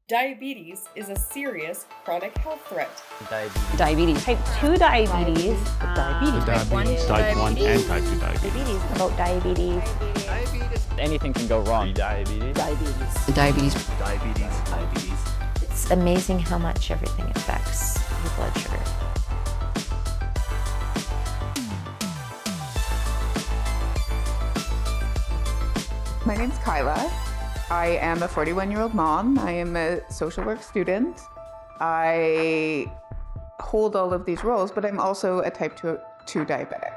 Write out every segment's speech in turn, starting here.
Diabetes is a serious chronic health threat. Diabetes. Type 2 diabetes. Diabetes. Type 1 and type 2 diabetes. About diabetes. Anything can go wrong. Diabetes. It's amazing how much everything affects your blood sugar. My name's Kyla. I am a 41-year-old mom. I am a social work student. I hold all of these roles, but I'm also a type 2 diabetic.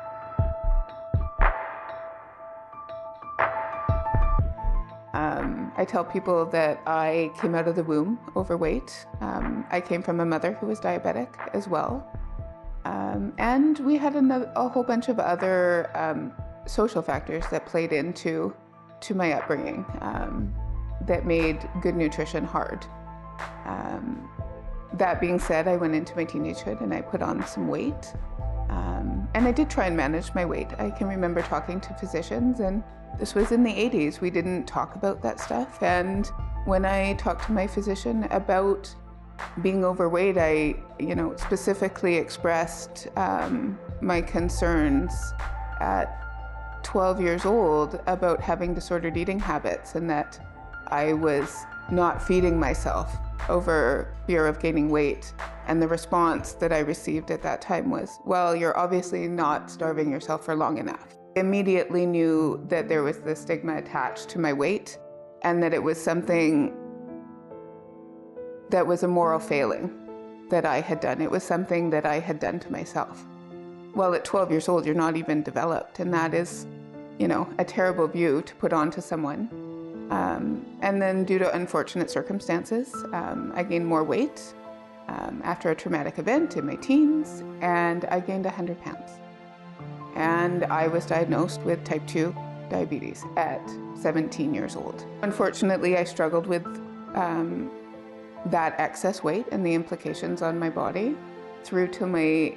I tell people that I came out of the womb overweight. I came from a mother who was diabetic as well. And we had a whole bunch of other social factors that played into my upbringing that made good nutrition hard. That being said, I went into my teenagehood and I put on some weight. And I did try and manage my weight. I can remember talking to physicians, and this was in the 80s. We didn't talk about that stuff. And when I talked to my physician about being overweight, I, specifically expressed my concerns at 12 years old about having disordered eating habits, and that I was not feeding myself over fear of gaining weight. And the response that I received at that time was, well, you're obviously not starving yourself for long enough. I immediately knew that there was the stigma attached to my weight, and that it was something that was a moral failing that I had done. It was something that I had done to myself. Well, at 12 years old, you're not even developed, and that is, a terrible view to put onto someone. And then due to unfortunate circumstances, I gained more weight after a traumatic event in my teens, and I gained 100 pounds. And I was diagnosed with type 2 diabetes at 17 years old. Unfortunately, I struggled with that excess weight and the implications on my body through my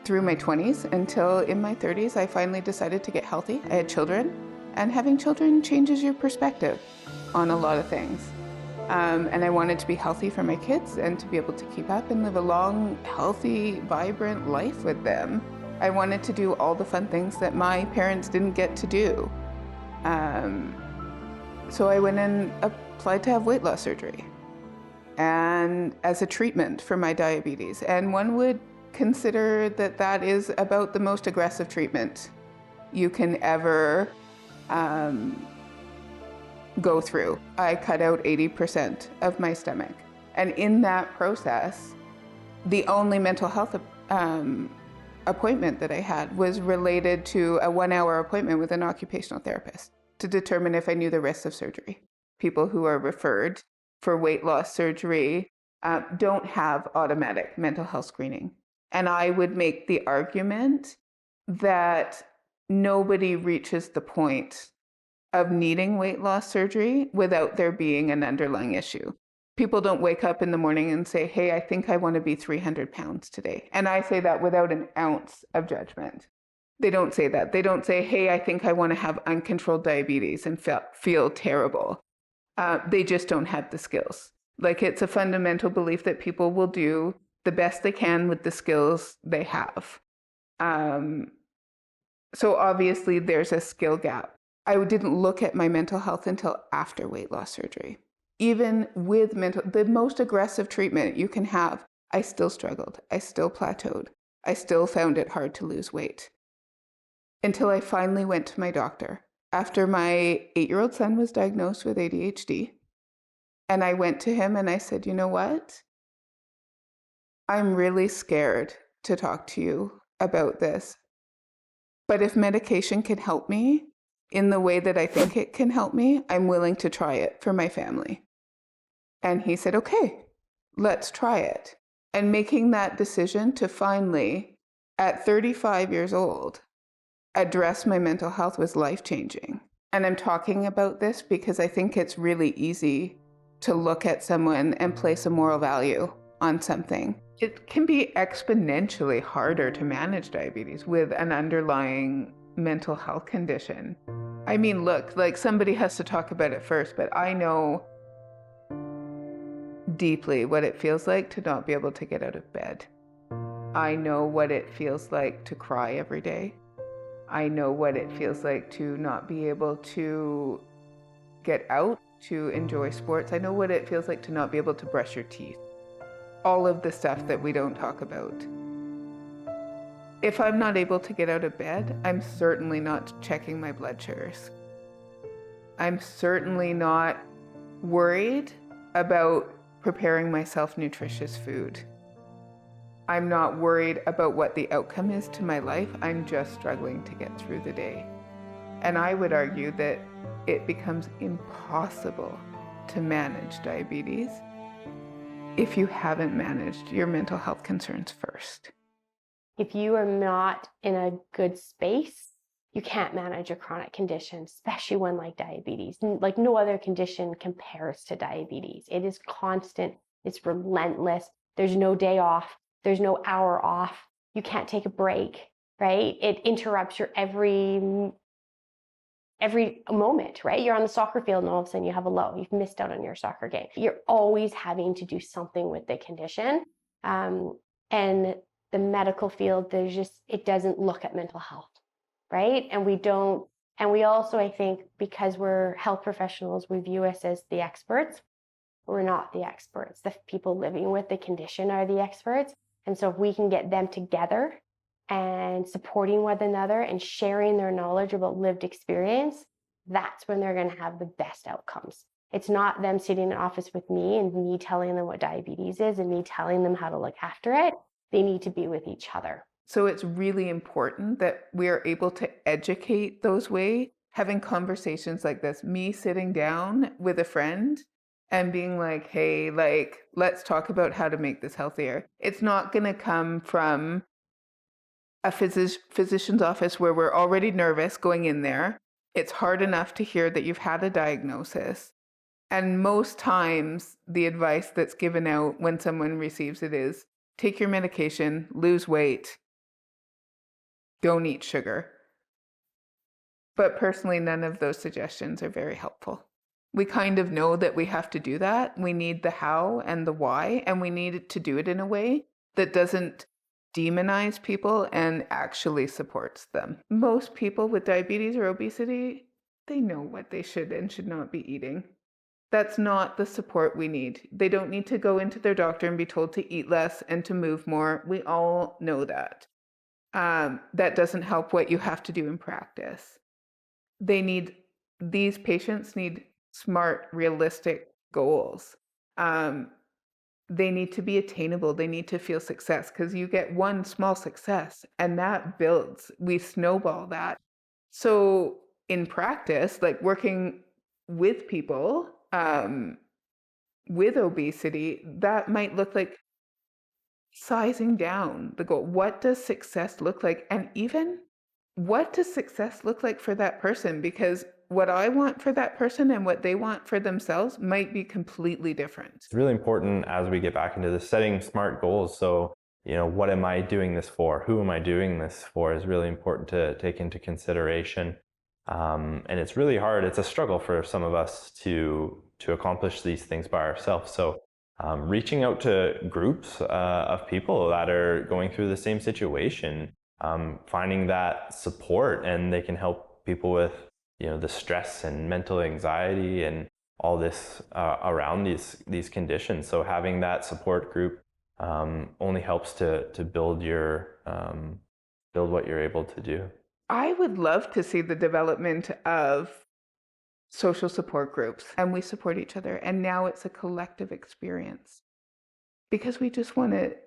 20s, until in my 30s, I finally decided to get healthy. I had children, and having children changes your perspective on a lot of things. And I wanted to be healthy for my kids and to be able to keep up and live a long, healthy, vibrant life with them. I wanted to do all the fun things that my parents didn't get to do. So I went and applied to have weight loss surgery, and as a treatment for my diabetes. And one would consider that that is about the most aggressive treatment you can ever go through. I cut out 80% of my stomach. And in that process, the only mental health appointment that I had was related to a 1-hour appointment with an occupational therapist to determine if I knew the risks of surgery. People who are referred for weight loss surgery don't have automatic mental health screening. And I would make the argument that nobody reaches the point of needing weight loss surgery without there being an underlying issue. People don't wake up in the morning and say, hey, I think I want to be 300 pounds today. And I say that without an ounce of judgment. They don't say that. They don't say, hey, I think I want to have uncontrolled diabetes and feel terrible. They just don't have the skills. Like, it's a fundamental belief that people will do the best they can with the skills they have. So obviously there's a skill gap. I didn't look at my mental health until after weight loss surgery. Even with the most aggressive treatment you can have, I still struggled. I still plateaued. I still found it hard to lose weight. Until I finally went to my doctor after my 8-year-old son was diagnosed with ADHD. And I went to him and I said, you know what? I'm really scared to talk to you about this. But if medication can help me in the way that I think it can help me, I'm willing to try it for my family. And he said, okay, let's try it. And making that decision to finally, at 35 years old, address my mental health was life-changing. And I'm talking about this because I think it's really easy to look at someone and place a moral value on something. It can be exponentially harder to manage diabetes with an underlying mental health condition. I mean, look, like, somebody has to talk about it first, but I know deeply what it feels like to not be able to get out of bed. I know what it feels like to cry every day. I know what it feels like to not be able to get out, to enjoy sports. I know what it feels like to not be able to brush your teeth. All of the stuff that we don't talk about. If I'm not able to get out of bed, I'm certainly not checking my blood sugars. I'm certainly not worried about preparing myself nutritious food. I'm not worried about what the outcome is to my life. I'm just struggling to get through the day. And I would argue that it becomes impossible to manage diabetes if you haven't managed your mental health concerns first. If you are not in a good space, you can't manage a chronic condition, especially one like diabetes. Like no other condition compares to diabetes. It is constant. It's relentless. There's no day off. There's no hour off. You can't take a break, right? It interrupts your every moment, right? You're on the soccer field and all of a sudden you have a low. You've missed out on your soccer game. You're always having to do something with the condition. And the medical field, it doesn't look at mental health, right? And we also, I think, because we're health professionals, we view us as the experts. We're not the experts. The people living with the condition are the experts. And so if we can get them together and supporting one another and sharing their knowledge about lived experience, that's when they're going to have the best outcomes. It's not them sitting in an office with me and me telling them what diabetes is and me telling them how to look after it. They need to be with each other. So it's really important that we are able to educate those way, having conversations like this, me sitting down with a friend and being like, hey, let's talk about how to make this healthier. It's not going to come from a physician's office where we're already nervous going in there. It's hard enough to hear that you've had a diagnosis. And most times the advice that's given out when someone receives it is, take your medication, lose weight, don't eat sugar. But personally, none of those suggestions are very helpful. We kind of know that we have to do that. We need the how and the why, and we need to do it in a way that doesn't demonize people and actually supports them. Most people with diabetes or obesity, they know what they should and should not be eating. That's not the support we need. They don't need to go into their doctor and be told to eat less and to move more. We all know that. That doesn't help what you have to do in practice. These patients need smart, realistic goals. They need to be attainable. They need to feel success because you get one small success and that builds. We snowball that. So in practice, like working with people with obesity, that might look like sizing down the goal. What does success look like? And even what does success look like for that person? Because what I want for that person and what they want for themselves might be completely different. It's really important as we get back into the setting smart goals. So, what am I doing this for? Who am I doing this for is really important to take into consideration. And it's really hard. It's a struggle for some of us to accomplish these things by ourselves. So reaching out to groups of people that are going through the same situation, finding that support, and they can help people with the stress and mental anxiety and all this around these conditions. So having that support group only helps to build what you're able to do. I would love to see the development of social support groups, and we support each other. And now it's a collective experience because we just want to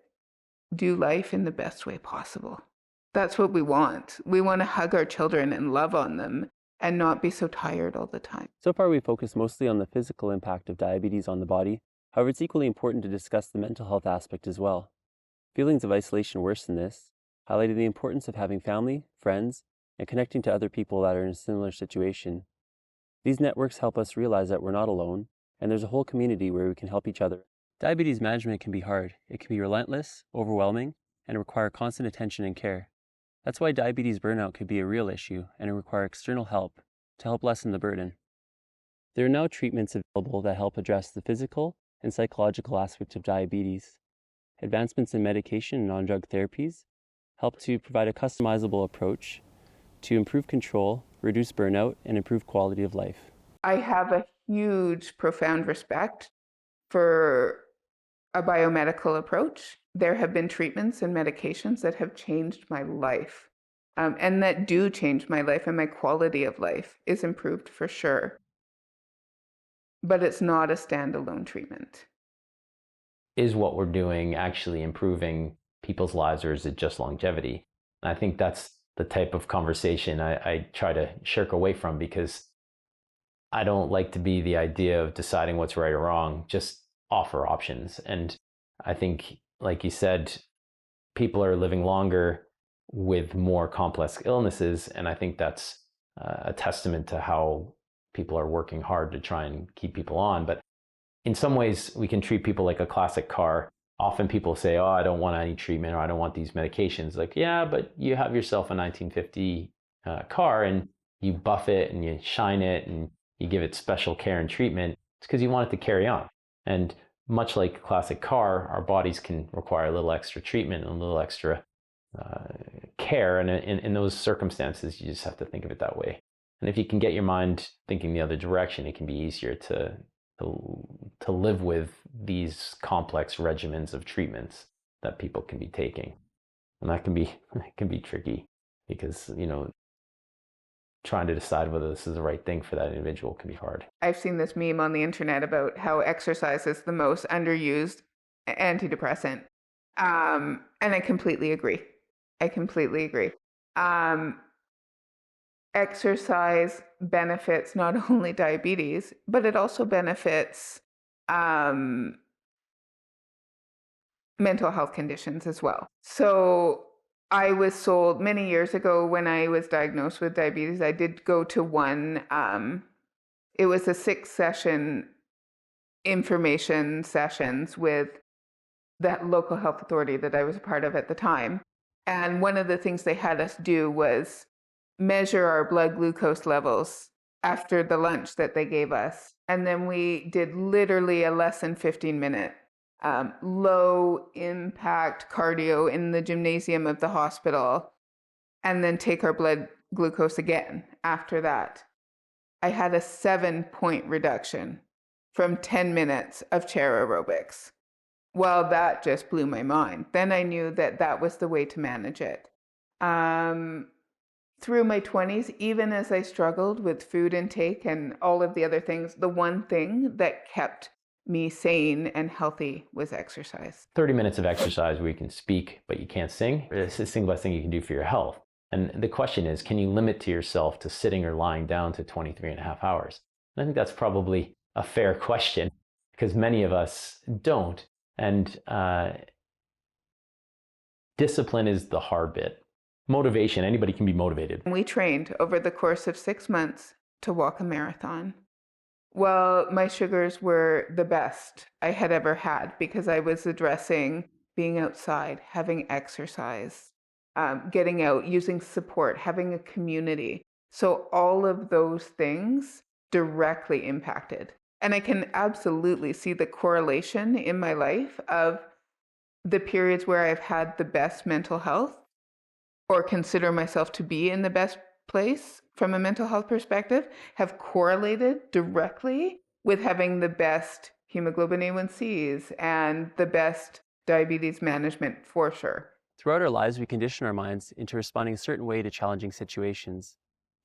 do life in the best way possible. That's what we want. We want to hug our children and love on them and not be so tired all the time. So far, we focused mostly on the physical impact of diabetes on the body. However, it's equally important to discuss the mental health aspect as well. Feelings of isolation worsen this, highlighting the importance of having family, friends, and connecting to other people that are in a similar situation. These networks help us realize that we're not alone, and there's a whole community where we can help each other. Diabetes management can be hard. It can be relentless, overwhelming, and require constant attention and care. That's why diabetes burnout could be a real issue and require external help to help lessen the burden. There are now treatments available that help address the physical and psychological aspect of diabetes. Advancements in medication and non-drug therapies help to provide a customizable approach to improve control, reduce burnout, and improve quality of life. I have a huge, profound respect for a biomedical approach. There have been treatments and medications that have changed my life, and that do change my life, and my quality of life is improved for sure. But it's not a standalone treatment. Is what we're doing actually improving people's lives, or is it just longevity? And I think that's the type of conversation I try to shirk away from, because I don't like to be the idea of deciding what's right or wrong, just offer options. And I think, like you said, people are living longer with more complex illnesses. And I think that's a testament to how people are working hard to try and keep people on. But in some ways, we can treat people like a classic car. Often people say, oh, I don't want any treatment, or I don't want these medications. Like, yeah, but you have yourself a 1950 car, and you buff it and you shine it and you give it special care and treatment. It's because you want it to carry on. And much like a classic car, our bodies can require a little extra treatment and a little extra care. And in those circumstances, you just have to think of it that way. And if you can get your mind thinking the other direction, it can be easier to live with these complex regimens of treatments that people can be taking. And that can be tricky, because, trying to decide whether this is the right thing for that individual can be hard. I've seen this meme on the internet about how exercise is the most underused antidepressant. And I completely agree. Exercise benefits not only diabetes, but it also benefits mental health conditions as well. So I was sold many years ago, when I was diagnosed with diabetes, I did go to one, it was a 6-session information sessions with that local health authority that I was a part of at the time. And one of the things they had us do was measure our blood glucose levels after the lunch that they gave us. And then we did literally a less than 15-minute low impact cardio in the gymnasium of the hospital, and then take our blood glucose again after that. I had a 7-point reduction from 10 minutes of chair aerobics. Well, that just blew my mind. Then I knew that that was the way to manage it. Through my 20s, even as I struggled with food intake and all of the other things, the one thing that kept me sane and healthy was exercise. 30 minutes of exercise where you can speak, but you can't sing, it's the single best thing you can do for your health. And the question is, can you limit to yourself to sitting or lying down to 23 and a half hours? And I think that's probably a fair question, because many of us don't. And discipline is the hard bit. Motivation, anybody can be motivated. We trained over the course of 6 months to walk a marathon. Well, my sugars were the best I had ever had, because I was addressing being outside, having exercise, getting out, using support, having a community. So all of those things directly impacted. And I can absolutely see the correlation in my life of the periods where I've had the best mental health, or consider myself to be in the best place from a mental health perspective, have correlated directly with having the best hemoglobin A1Cs and the best diabetes management, for sure. Throughout our lives, we condition our minds into responding a certain way to challenging situations.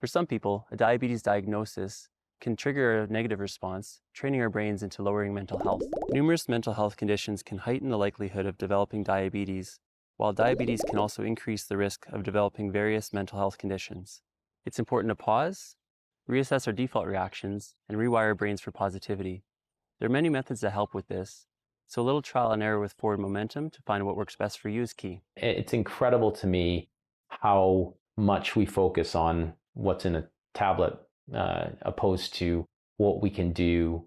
For some people, a diabetes diagnosis can trigger a negative response, training our brains into lowering mental health. Numerous mental health conditions can heighten the likelihood of developing diabetes, while diabetes can also increase the risk of developing various mental health conditions. It's important to pause, reassess our default reactions, and rewire our brains for positivity. There are many methods that help with this, so a little trial and error with forward momentum to find what works best for you is key. It's incredible to me how much we focus on what's in a tablet opposed to what we can do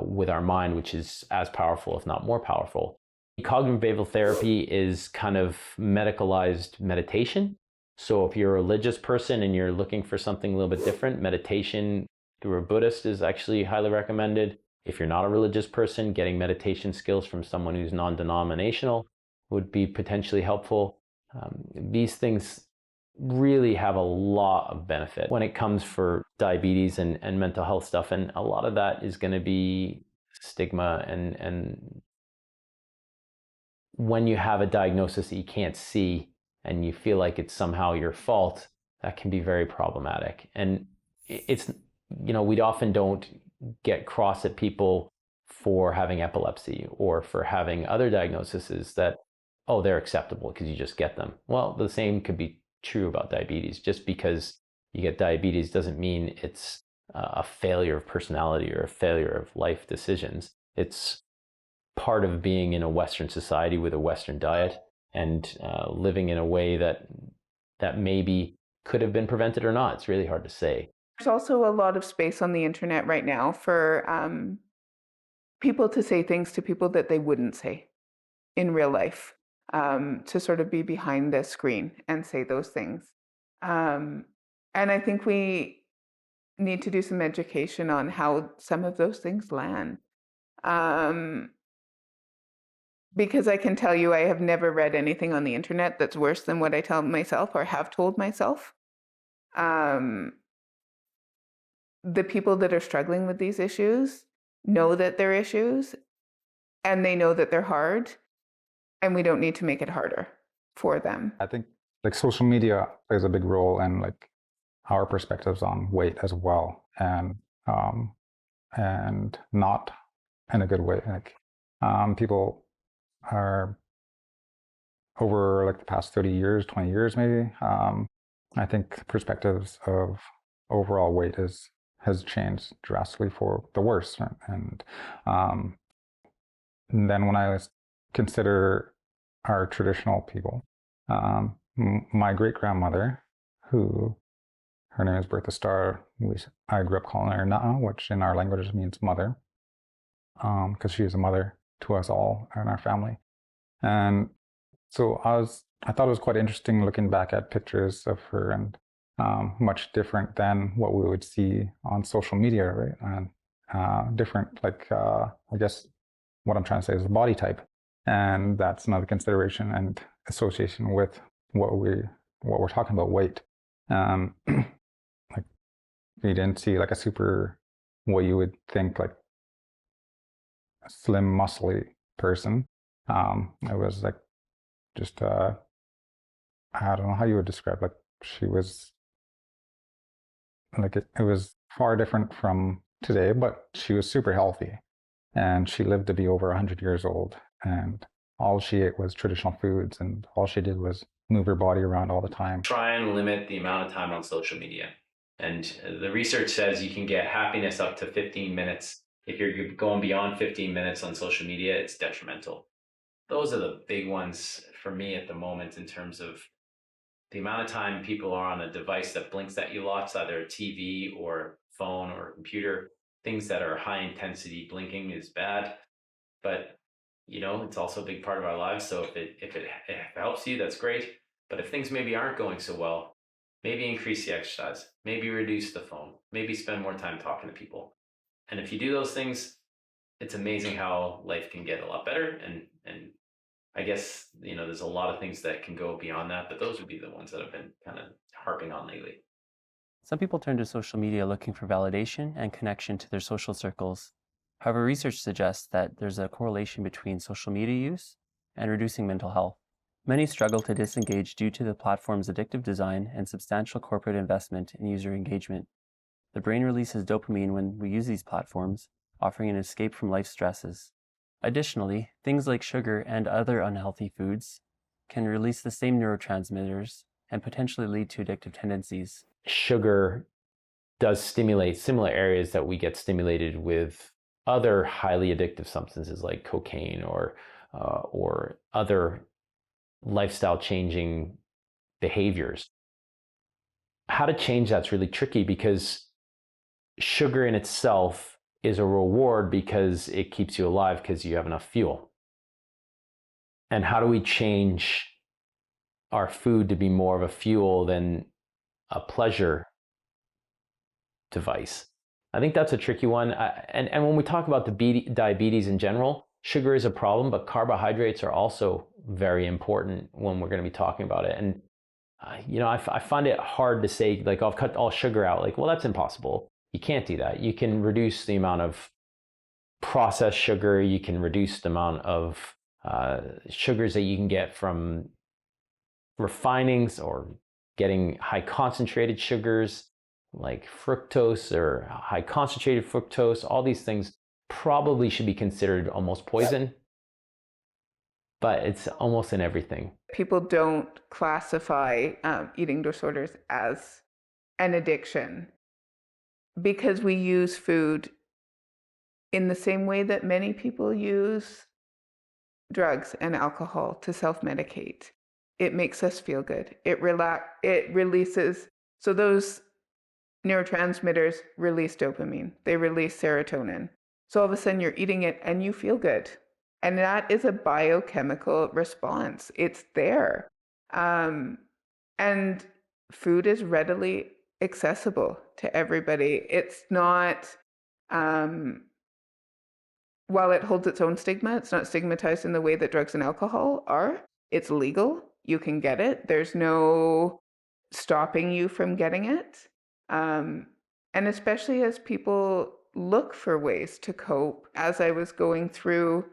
with our mind, which is as powerful, if not more powerful. Cognitive behavioral therapy is kind of medicalized meditation. So if you're a religious person and you're looking for something a little bit different, meditation through a Buddhist is actually highly recommended. If you're not a religious person, getting meditation skills from someone who's non-denominational would be potentially helpful. These things really have a lot of benefit when it comes for diabetes and mental health stuff. And a lot of that is going to be stigma, and when you have a diagnosis that you can't see and you feel like it's somehow your fault, that can be very problematic. And it's, we often don't get cross at people for having epilepsy or for having other diagnoses that, oh, they're acceptable because you just get them. Well, the same could be true about diabetes. Just because you get diabetes doesn't mean it's a failure of personality or a failure of life decisions. It's part of being in a Western society with a Western diet and living in a way that maybe could have been prevented or not. It's really hard to say. There's also a lot of space on the internet right now for people to say things to people that they wouldn't say in real life, to sort of be behind the screen and say those things. And I think we need to do some education on how some of those things land. Because I can tell you, I have never read anything on the internet that's worse than what I tell myself or have told myself. The people that are struggling with these issues know that they're issues, and they know that they're hard, and we don't need to make it harder for them. I think like social media plays a big role in like our perspectives on weight as well, and not in a good way. Like people are over like the past 30 years, 20 years maybe. I think perspectives of overall weight has changed drastically for the worse. And then when I consider our traditional people, my great-grandmother, who her name is Bertha Starr, I grew up calling her Na'a, which in our language means mother, because she is a mother to us all in our family. And so I thought it was quite interesting looking back at pictures of her, and much different than what we would see on social media, right? And different, like, I guess what I'm trying to say is the body type. And that's another consideration and association with what we're talking about, weight. Like, we didn't see like a super, what you would think like a slim, muscly person. It was like just, I don't know how you would describe, like she was, like it was far different from today, but she was super healthy, and she lived to be over 100 years old, and all she ate was traditional foods, and all she did was move her body around all the time. Try and limit the amount of time on social media. And the research says you can get happiness up to 15 minutes. If you're going beyond 15 minutes on social media, it's detrimental. Those are the big ones for me at the moment in terms of the amount of time people are on a device that blinks at you lots, either a TV or phone or computer. Things that are high intensity blinking is bad, but it's also a big part of our lives. So if it helps you, that's great. But if things maybe aren't going so well, maybe increase the exercise, maybe reduce the phone, maybe spend more time talking to people. And if you do those things, it's amazing how life can get a lot better. And I guess, there's a lot of things that can go beyond that, but those would be the ones that I've been kind of harping on lately. Some people turn to social media looking for validation and connection to their social circles. However, research suggests that there's a correlation between social media use and reducing mental health. Many struggle to disengage due to the platform's addictive design and substantial corporate investment in user engagement. The brain releases dopamine when we use these platforms, offering an escape from life stresses. Additionally, things like sugar and other unhealthy foods can release the same neurotransmitters and potentially lead to addictive tendencies. Sugar does stimulate similar areas that we get stimulated with other highly addictive substances like cocaine or other lifestyle changing behaviors. How to change that's really tricky, because sugar in itself is a reward because it keeps you alive because you have enough fuel. And how do we change our food to be more of a fuel than a pleasure device? I think that's a tricky one. And when we talk about the diabetes in general, sugar is a problem, but carbohydrates are also very important when we're going to be talking about it. And I find it hard to say, like, I'll cut all sugar out. Like, well, that's impossible. You can't do that. You can reduce the amount of processed sugar. You can reduce the amount of sugars that you can get from refinings or getting high concentrated sugars like fructose or high concentrated fructose. All these things probably should be considered almost poison, but it's almost in everything. People don't classify eating disorders as an addiction because we use food in the same way that many people use drugs and alcohol to self-medicate. It makes us feel good. It releases, so those neurotransmitters release dopamine. They release serotonin. So all of a sudden you're eating it and you feel good. And that is a biochemical response. It's there. And food is readily accessible to everybody. It's not, while it holds its own stigma, it's not stigmatized in the way that drugs and alcohol are. It's legal. You can get it. There's no stopping you from getting it. And especially as people look for ways to cope, as I was going through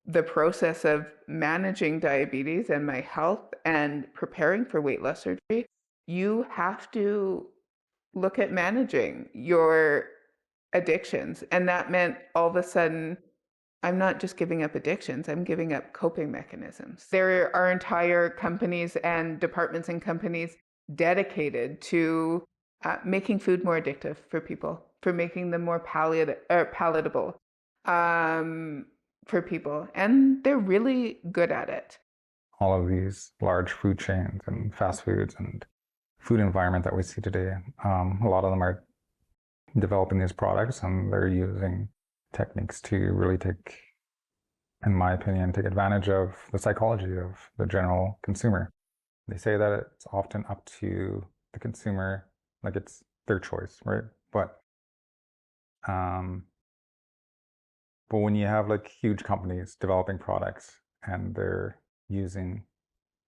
the process of managing diabetes and my health and preparing for weight loss surgery, you have to look at managing your addictions. And that meant all of a sudden, I'm not just giving up addictions, I'm giving up coping mechanisms. There are entire companies and departments and companies dedicated to making food more addictive for people, for making them more palatable for people. And they're really good at it. All of these large food chains and fast foods and food environment that we see today, a lot of them are developing these products and they're using techniques to really take, in my opinion, take advantage of the psychology of the general consumer. They say that it's often up to the consumer, like it's their choice, right? But when you have like huge companies developing products and they're using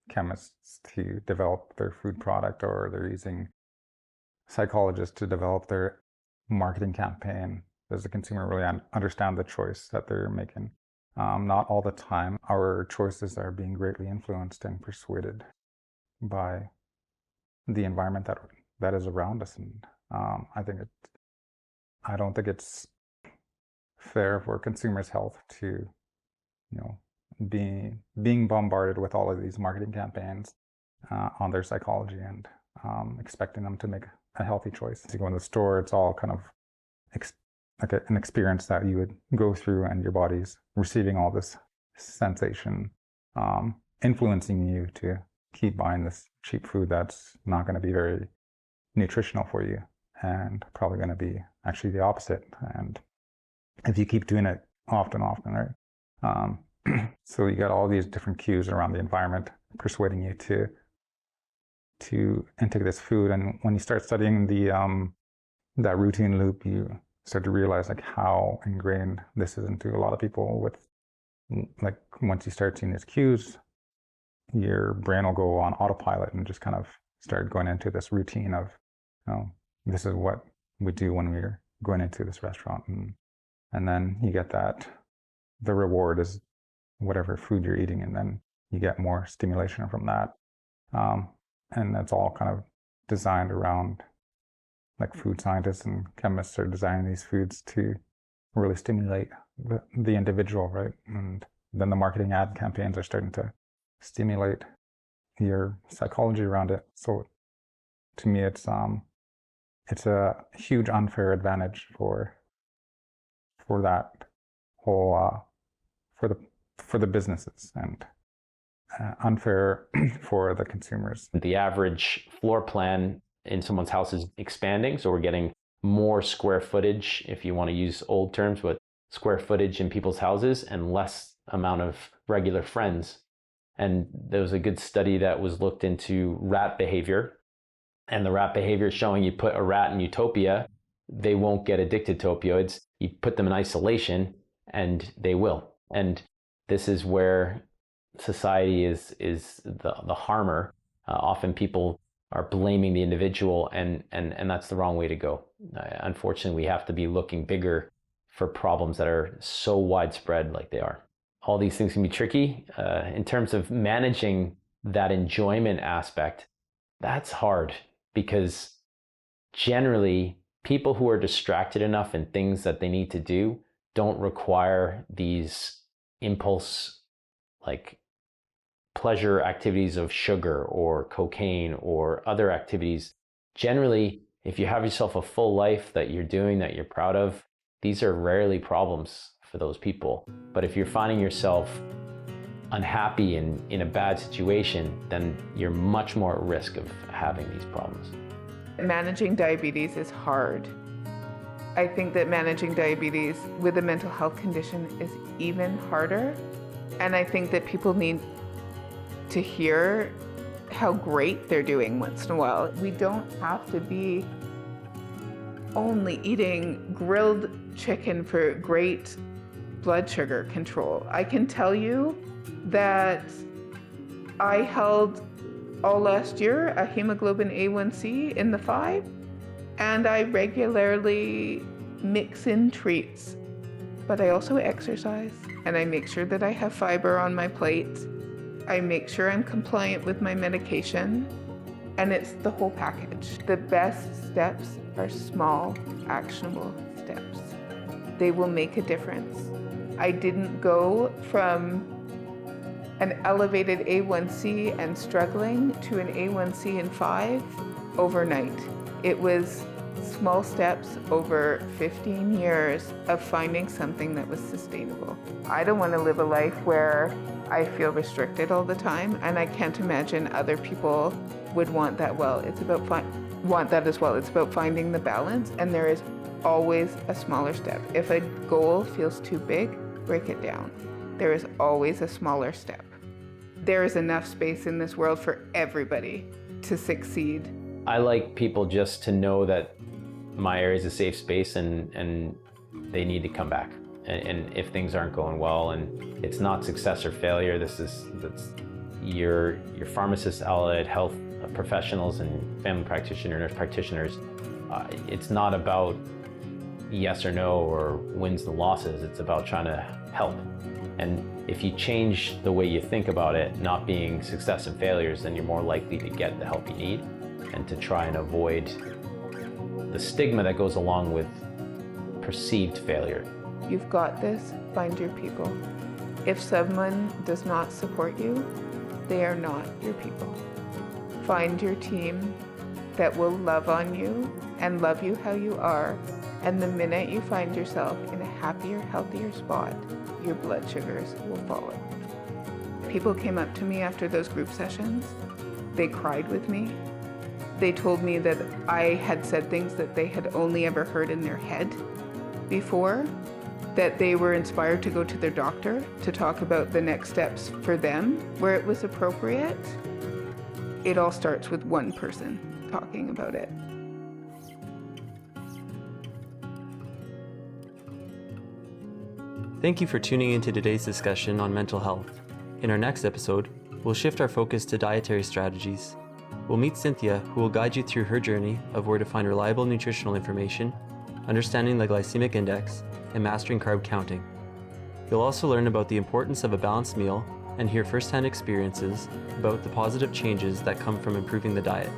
chemists to develop their food product, or they're using psychologists to develop their marketing campaign, does the consumer really understand the choice that they're making? Not all the time. Our choices are being greatly influenced and persuaded by the environment that is around us, and I don't think it's fair for consumers' health to, being bombarded with all of these marketing campaigns on their psychology and expecting them to make a healthy choice. As you go in the store, it's all kind of like an experience that you would go through, and your body's receiving all this sensation, influencing you to keep buying this cheap food that's not going to be very nutritional for you and probably going to be actually the opposite. And if you keep doing it often, right? So you got all these different cues around the environment persuading you to intake this food. And when you start studying that routine loop, you start to realize like how ingrained this is into a lot of people. With like, once you start seeing these cues, your brain will go on autopilot and just kind of start going into this routine of, this is what we do when we're going into this restaurant. And then you get that the reward is whatever food you're eating, and then you get more stimulation from that. And that's all kind of designed around, like, food scientists and chemists are designing these foods to really stimulate the individual, right? And then the marketing ad campaigns are starting to stimulate your psychology around it. So to me, it's a huge unfair advantage for that whole for the businesses, and unfair for the consumers. The average floor plan in someone's house is expanding, so we're getting more square footage, if you want to use old terms, but square footage in people's houses and less amount of regular friends. And there was a good study that was looked into rat behavior, and the rat behavior is showing you put a rat in utopia they won't get addicted to opioids. You put them in isolation and they will. And this is where society is the harmer. Often people are blaming the individual, and that's the wrong way to go. Unfortunately, we have to be looking bigger for problems that are so widespread like they are. All these things can be tricky. In terms of managing that enjoyment aspect, that's hard, because generally people who are distracted enough in things that they need to do don't require these impulse, like pleasure activities of sugar or cocaine or other activities. Generally, if you have yourself a full life that you're doing, that you're proud of, these are rarely problems for those people. But if you're finding yourself unhappy and in a bad situation, then you're much more at risk of having these problems. Managing diabetes is hard. I think that managing diabetes with a mental health condition is even harder. And I think that people need to hear how great they're doing once in a while. We don't have to be only eating grilled chicken for great blood sugar control. I can tell you that I held all last year a hemoglobin A1C in the 5, and I regularly mix in treats. But I also exercise, and I make sure that I have fiber on my plate. I make sure I'm compliant with my medication, and it's the whole package. The best steps are small, actionable steps. They will make a difference. I didn't go from an elevated A1C and struggling to an A1C in 5 overnight. It was small steps over 15 years of finding something that was sustainable. I don't want to live a life where I feel restricted all the time, and I can't imagine other people would want that. Well, it's about want that as well. It's about finding the balance, and there is always a smaller step. If a goal feels too big, break it down. There is always a smaller step. There is enough space in this world for everybody to succeed. I like people just to know that my area is a safe space, and they need to come back. And if things aren't going well, and it's not success or failure, that's your pharmacists, allied health professionals, and family practitioner, nurse practitioners. It's not about yes or no or wins and losses. It's about trying to help. And if you change the way you think about it, not being success and failures, then you're more likely to get the help you need and to try and avoid the stigma that goes along with perceived failure. You've got this, find your people. If someone does not support you, they are not your people. Find your team that will love on you and love you how you are. And the minute you find yourself in a happier, healthier spot, your blood sugars will follow. People came up to me after those group sessions. They cried with me. They told me that I had said things that they had only ever heard in their head before, that they were inspired to go to their doctor to talk about the next steps for them where it was appropriate. It all starts with one person talking about it. Thank you for tuning into today's discussion on mental health. In our next episode, we'll shift our focus to dietary strategies. We'll meet Cynthia, who will guide you through her journey of where to find reliable nutritional information, understanding the glycemic index, and mastering carb counting. You'll also learn about the importance of a balanced meal and hear firsthand experiences about the positive changes that come from improving the diet.